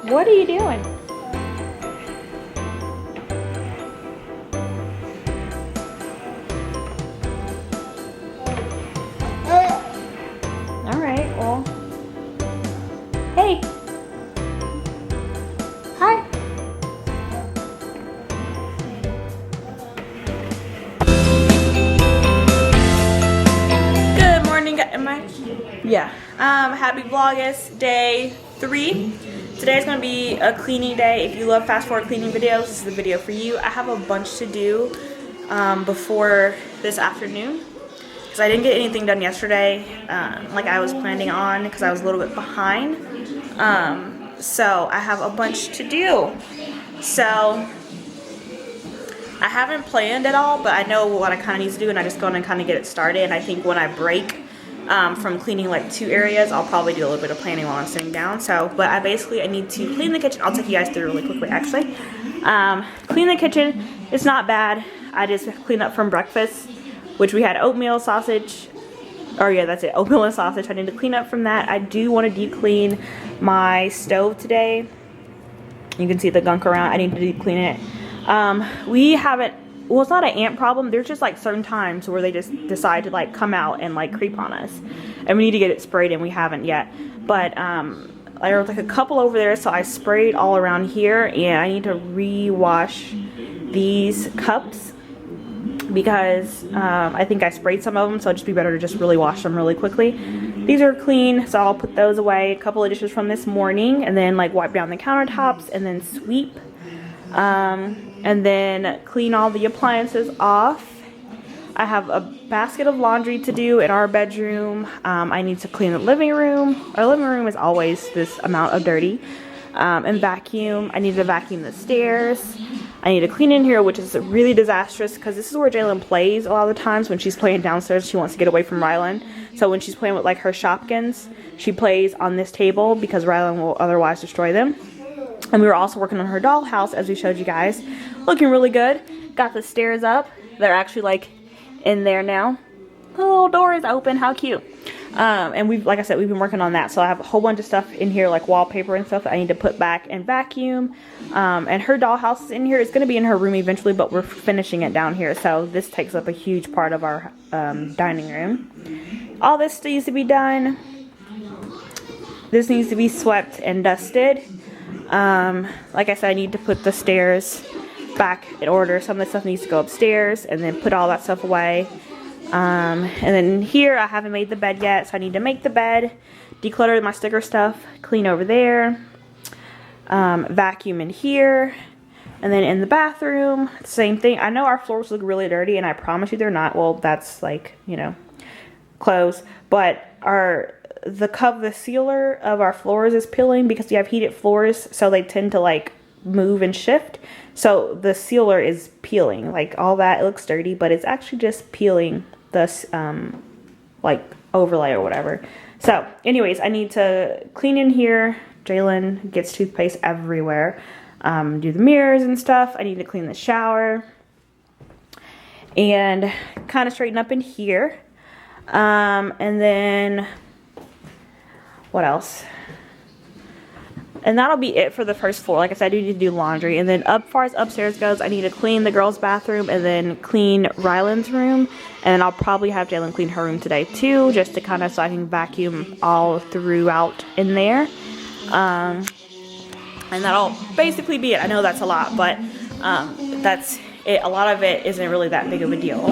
What are you doing? All right, well. Hey. Hi. Good morning. Happy Vlogust day 3. Today's gonna be a cleaning day. If you love fast forward cleaning videos, this is the video for you. I have a bunch to do before this afternoon because I didn't get anything done yesterday like I was planning on because I was a little bit behind. So I have a bunch to do. So I haven't planned at all, but I know what I kind of need to do, and I just go in and kind of get it started. And I think when I break from cleaning like 2 areas, I'll probably do a little bit of planning while I'm sitting down. So, but I need to clean the kitchen. I'll take you guys through really quickly, actually. Clean the kitchen. It's not bad. I just cleaned up from breakfast, which we had oatmeal, sausage. Oh yeah, that's it. Oatmeal and sausage. I need to clean up from that. I do want to deep clean my stove today. You can see the gunk around. I need to deep clean it. We haven't. Well, it's not an ant problem. There's just like certain times where they just decide to like come out and like creep on us, and we need to get it sprayed, and we haven't yet. But there was like a couple over there, so I sprayed all around here, and I need to re-wash these cups because I think I sprayed some of them, so it'd just be better to just really wash them really quickly. These are clean, so I'll put those away. A couple of dishes from this morning, and then like wipe down the countertops, and then sweep. And then clean all the appliances off. I have a basket of laundry to do in our bedroom. I need to clean the living room. Our living room is always this amount of dirty. And vacuum. I need to vacuum the stairs. I need to clean in here, which is really disastrous because this is where Jaelynn plays a lot of the times. When she's playing downstairs, she wants to get away from Rhilynn. So when she's playing with like her Shopkins, she plays on this table because Rhilynn will otherwise destroy them. And we were also working on her dollhouse, as we showed you guys. Looking really good. Got the stairs up. They're actually like in there now. The little door is open. How cute. And we've, like I said, we've been working on that. So I have a whole bunch of stuff in here, like wallpaper and stuff that I need to put back and vacuum. And her dollhouse is in here. It's going to be in her room eventually, but we're finishing it down here. So this takes up a huge part of our dining room. All this needs to be done. This needs to be swept and dusted. Like I said, I need to put the stairs back in order. Some of the stuff needs to go upstairs, and then put all that stuff away. And then here I haven't made the bed yet, so I need to make the bed, declutter my sticker stuff, clean over there, vacuum in here, and then in the bathroom, same thing. I know our floors look really dirty, and I promise you they're not. Well, that's like, you know, clothes, but the sealer of our floors is peeling because we have heated floors, so they tend to like move and shift. So the sealer is peeling, like all that. It looks dirty, but it's actually just peeling this like overlay or whatever. So anyways, I need to clean in here. Jaelynn gets toothpaste everywhere. Do the mirrors and stuff. I need to clean the shower and kind of straighten up in here. And then what else? And that'll be it for the first floor. Like I said, I do need to do laundry. And then as far as upstairs goes, I need to clean the girls' bathroom and then clean Rhylynn's room. And then I'll probably have Jaelynn clean her room today too, just to kind of so I can vacuum all throughout in there. And that'll basically be it. I know that's a lot, but that's it. A lot of it isn't really that big of a deal.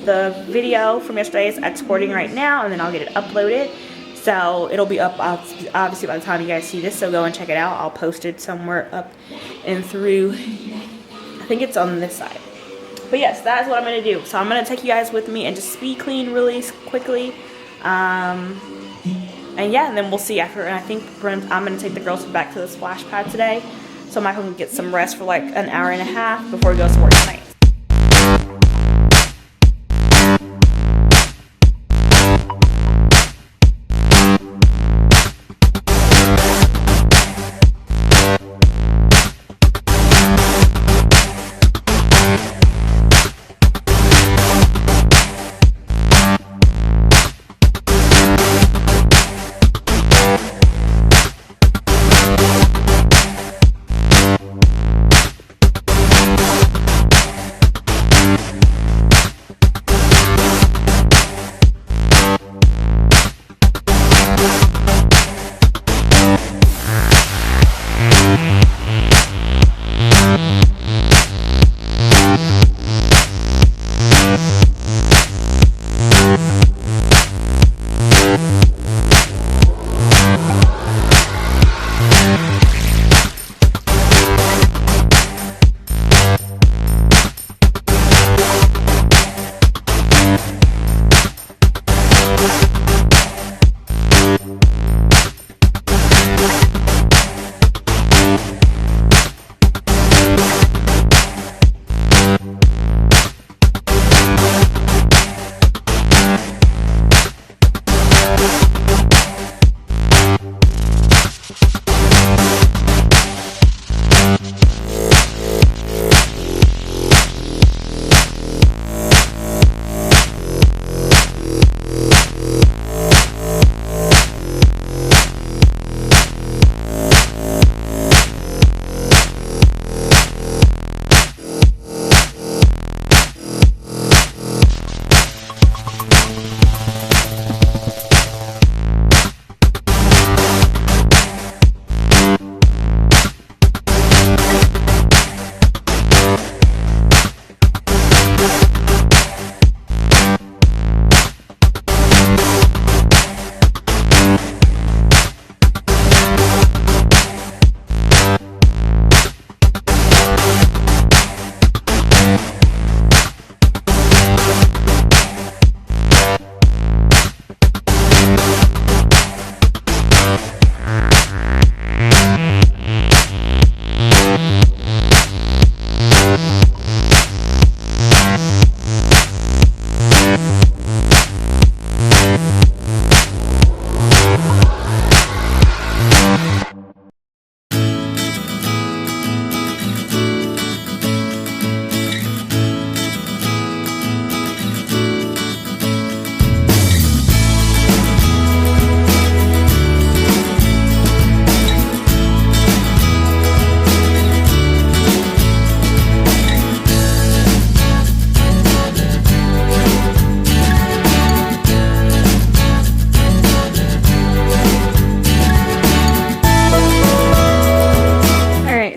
The video from yesterday is exporting right now, and then I'll get it uploaded. So it'll be up obviously by the time you guys see this, so go and check it out. I'll post it somewhere up and through. I think it's on this side. But yes, that is what I'm going to do. So I'm going to take you guys with me and just speed clean really quickly. And yeah, and then we'll see after. And I think I'm going to take the girls back to the splash pad today, so Michael can get some rest for like an hour and a half before he goes to work tonight.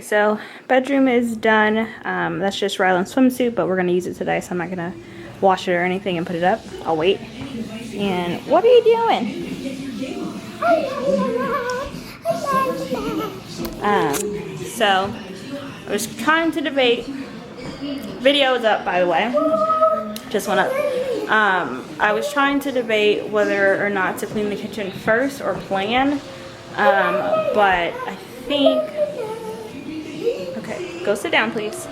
so bedroom is done. That's just Rhylynn's swimsuit, but we're gonna use it today, so I'm not gonna wash it or anything and put it up. I'll wait. And what are you doing? So I was trying to debate. Video is up, by the way. Just went up. I was trying to debate whether or not to clean the kitchen first or plan. But I think. Okay, go sit down, please.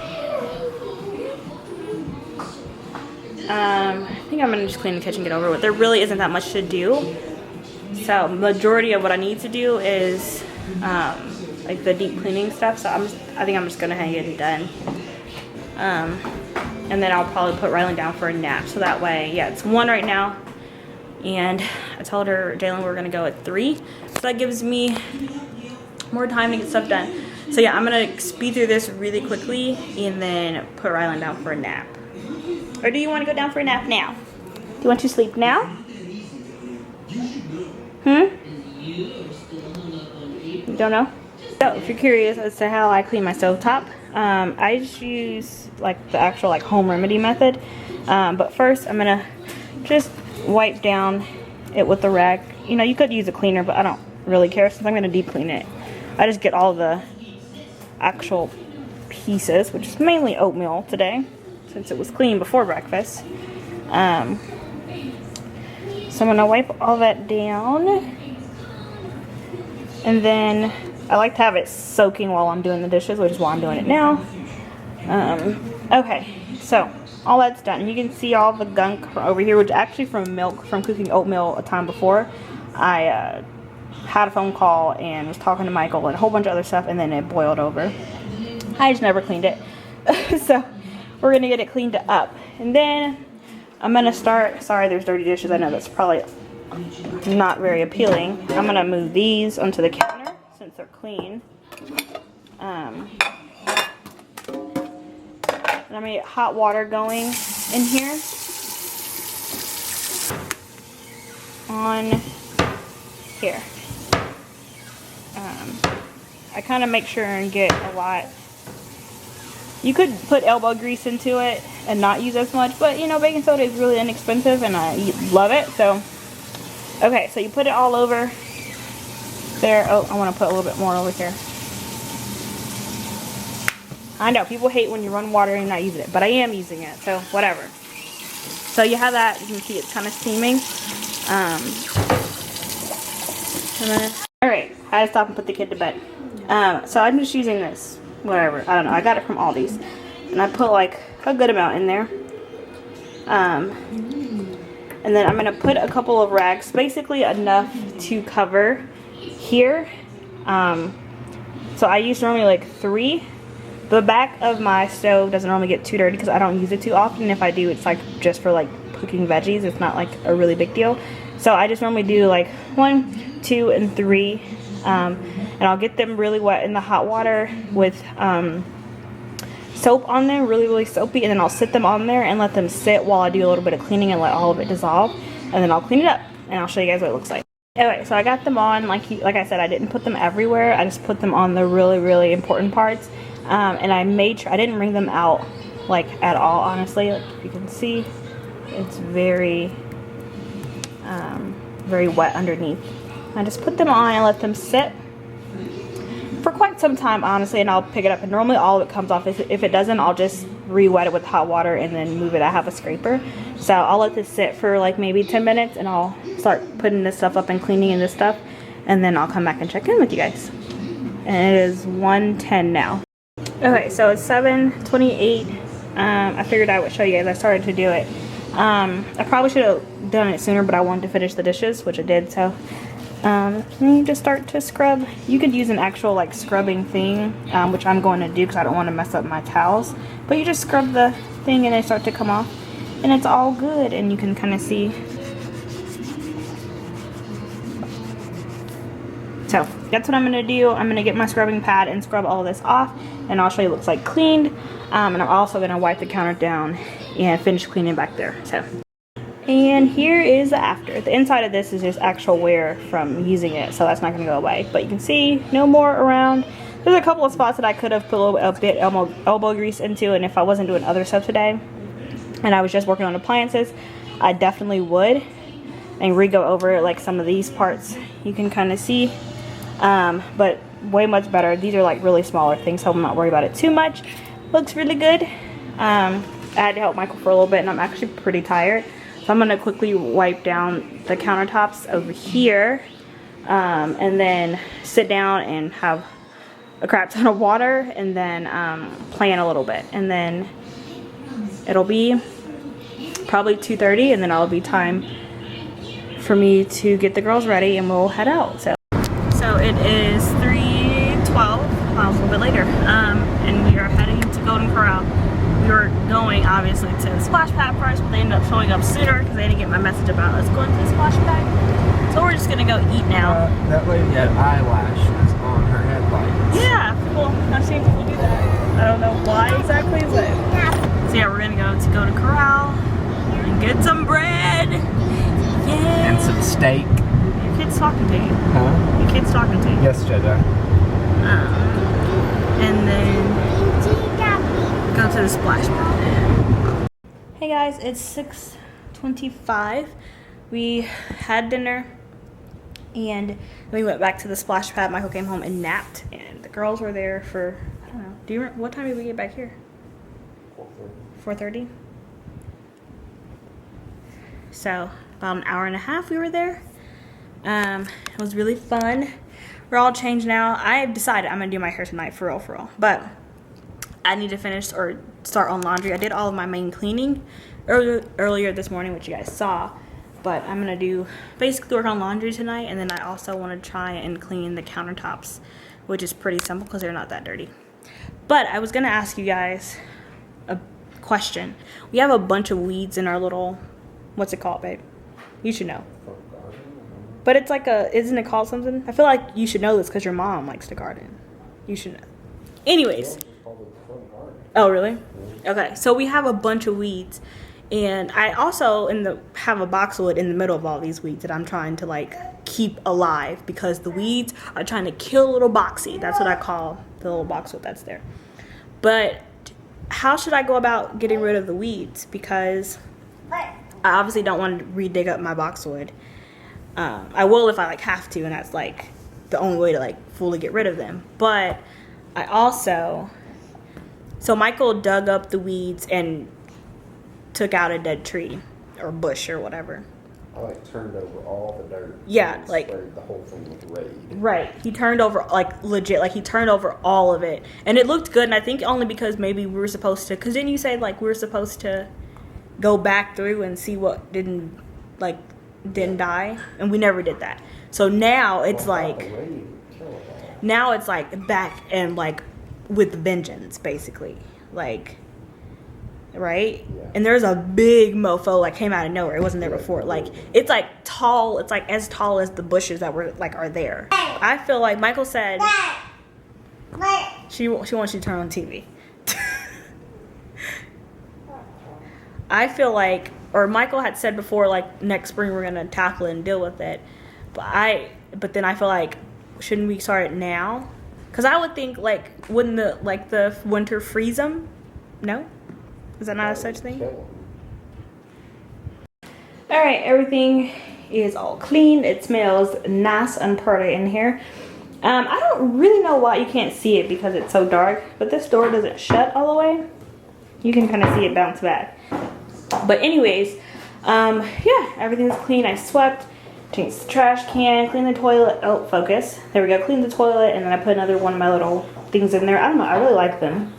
I think I'm gonna just clean the kitchen, get over with. There really isn't that much to do. So majority of what I need to do is like the deep cleaning stuff. So I think I'm just gonna hang it and done. And then I'll probably put Rhilynn down for a nap. So that way, yeah, it's 1 right now. And I told her, Jaelynn, we're gonna go at 3. So that gives me more time to get stuff done. So yeah, I'm gonna speed through this really quickly and then put Rhilynn down for a nap. Or do you want to go down for a nap now? Do you want to sleep now? You don't know? So if you're curious as to how I clean my stovetop, I just use like the actual like home remedy method. But first I'm gonna just wipe down it with the rag. You know, you could use a cleaner, but I don't really care since I'm gonna deep clean it. I just get all the actual pieces, which is mainly oatmeal today, since it was clean before breakfast. So I'm gonna wipe all that down, and then I like to have it soaking while I'm doing the dishes, which is why I'm doing it now. Okay, so all that's done. You can see all the gunk from over here, which actually from milk, from cooking oatmeal a time before. I had a phone call and was talking to Michael and a whole bunch of other stuff, and then it boiled over. I just never cleaned it. So we're gonna get it cleaned up, and then I'm gonna start. Sorry, there's dirty dishes. I know that's probably not very appealing. I'm gonna move these onto the counter since they're clean. And I'm gonna get hot water going in here on here. I kind of make sure and get a lot. You could put elbow grease into it and not use as much, but you know, baking soda is really inexpensive and I love it. So, okay, so you put it all over there. Oh, I want to put a little bit more over here. I know, people hate when you run water and you're not using it, but I am using it, so whatever. So you have that, you can see it's kind of steaming. Alright, I had to stop and put the kid to bed. So I'm just using this. Whatever, I don't know, I got it from Aldi's, and I put like a good amount in there, and then I'm gonna put a couple of rags, basically enough to cover here. So I use normally like 3. The back of my stove doesn't normally get too dirty because I don't use it too often. If I do, it's like just for like cooking veggies. It's not like a really big deal. So I just normally do like 1, 2, and 3. And I'll get them really wet in the hot water with soap on them, really soapy, and then I'll sit them on there and let them sit while I do a little bit of cleaning and let all of it dissolve, and then I'll clean it up and I'll show you guys what it looks like. Okay, so I got them on, like I said, I didn't put them everywhere. I just put them on the really important parts, and I made sure I didn't wring them out like at all, honestly. Like you can see, it's very wet underneath. I just put them on and let them sit for quite some time, honestly, and I'll pick it up, and normally all of it comes off. If it doesn't, I'll just re-wet it with hot water and then move it. I have a scraper, so I'll let this sit for like maybe 10 minutes, and I'll start putting this stuff up and cleaning in this stuff, and then I'll come back and check in with you guys. And it is 1:10 now. Okay, so it's 7:28. I figured I would show you guys. I started to do it. I probably should have done it sooner, but I wanted to finish the dishes, which I did. So you just start to scrub. You could use an actual like scrubbing thing, which I'm going to do because I don't want to mess up my towels. But you just scrub the thing and they start to come off, and it's all good. And you can kind of see. So that's what I'm going to do. I'm going to get my scrubbing pad and scrub all this off, and I'll show you it looks like cleaned. And I'm also going to wipe the counter down and finish cleaning back there. So. And here is the after. The inside of this is just actual wear from using it, so that's not going to go away. But you can see no more around There's a couple of spots that I could have put a bit elbow grease into, and if I wasn't doing other stuff today and I was just working on appliances, I definitely would. And re-go over like some of these parts you can kind of see, but way much better. These are like really smaller things, so I'm not worried about it too much. Looks really good. I had to help Michael for a little bit, and I'm actually pretty tired, so I'm gonna quickly wipe down the countertops over here, and then sit down and have a crap ton of water, and then plan a little bit, and then it'll be probably 2:30, and then it'll be time for me to get the girls ready and we'll head out. So it is 3:12, a little bit later, and we are heading to Golden Corral. We were going obviously to the splash pad first, but they ended up showing up sooner because they didn't get my message about us going to the splash pad. So we're just gonna go eat now. That lady had eyelashes on her headlights. Yeah, well, I've seen people do that. I don't know why exactly, but so yeah, we're gonna go to Golden Corral and get some bread. Yeah. And some steak. Your kid's talking to you. Huh? Your kid's talking to you. Yes, Jedi. And then go to the splash pad. Hey guys, it's 6:25. We had dinner and then we went back to the splash pad. Michael came home and napped, and the girls were there for, I don't know. Do you remember what time did we get back here? 4:30. So about an hour and a half we were there. It was really fun. We're all changed now. I've decided I'm gonna do my hair tonight for real. But I need to finish or start on laundry. I did all of my main cleaning earlier this morning, which you guys saw. But I'm gonna do basically work on laundry tonight, and then I also want to try and clean the countertops, which is pretty simple because they're not that dirty. But I was gonna ask you guys a question. We have a bunch of weeds in our little, what's it called, babe? You should know. But it's like isn't it called something? I feel like you should know this because your mom likes to garden. You should know. Anyways. Oh, really? Okay, so we have a bunch of weeds. And I also have a boxwood in the middle of all these weeds that I'm trying to like keep alive because the weeds are trying to kill little Boxy. That's what I call the little boxwood that's there. But how should I go about getting rid of the weeds? Because I obviously don't want to re-dig up my boxwood. I will if I like have to, and that's like the only way to like fully get rid of them. But I also, so Michael dug up the weeds and took out a dead tree or bush or whatever. I like turned over all the dirt. Yeah, like sprayed the whole thing with Raid. Right. He turned over like legit, like he turned over all of it, and it looked good. And I think only because maybe we were supposed to, because didn't you say like we were supposed to go back through and see what didn't die, and we never did that. So now it's like back and like with vengeance basically, like. Right? Yeah. And there's a big mofo like came out of nowhere. It wasn't there before. Like it's like tall. It's like as tall as the bushes that were like are there. I feel like Michael said she wants you to turn on TV. I feel like, or Michael had said before, like next spring we're gonna tackle it and deal with it. But then I feel like shouldn't we start it now? Because I would think like wouldn't the winter freeze them? No. Is that not a such thing? Alright, everything is all clean. It smells nice and pretty in here. I don't really know why you can't see it because it's so dark, but this door doesn't shut all the way. You can kind of see it bounce back. But anyways, yeah, everything's clean. I swept, changed the trash can, cleaned the toilet. Oh, focus. There we go. Cleaned the toilet, and then I put another one of my little things in there. I don't know. I really like them.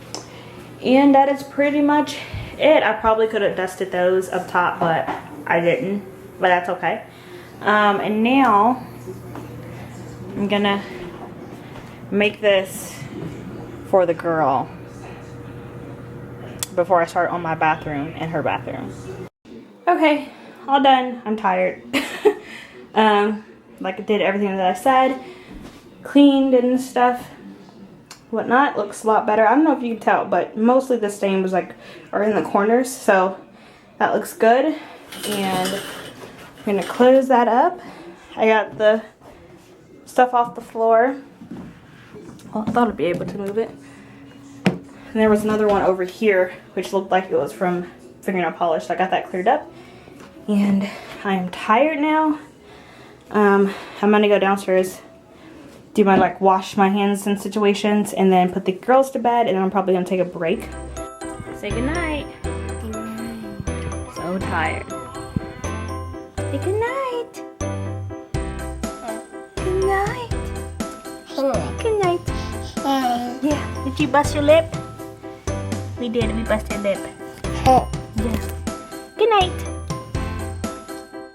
And that is pretty much it. I probably could have dusted those up top, but I didn't. But that's okay. And now I'm gonna make this for the girl before I start on my bathroom and her bathroom. Okay, all done. I'm tired. Like I did everything that I said, cleaned and stuff. Whatnot. Looks a lot better. I don't know if you can tell, but mostly the stain was like are in the corners, so that looks good. And I'm gonna close that up. I got the stuff off the floor, Well, I thought I'd be able to move it. And there was another one over here, which looked like it was from fingernail polish. So I got that cleared up. And I am tired now. I'm gonna go downstairs, do my wash my hands in situations, and then put the girls to bed, and then I'm probably gonna take a break. Say goodnight. Good night. So tired. Say goodnight. Good night. Good night. Yeah. Did you bust your lip? We did. We busted lip. Yeah. Good night.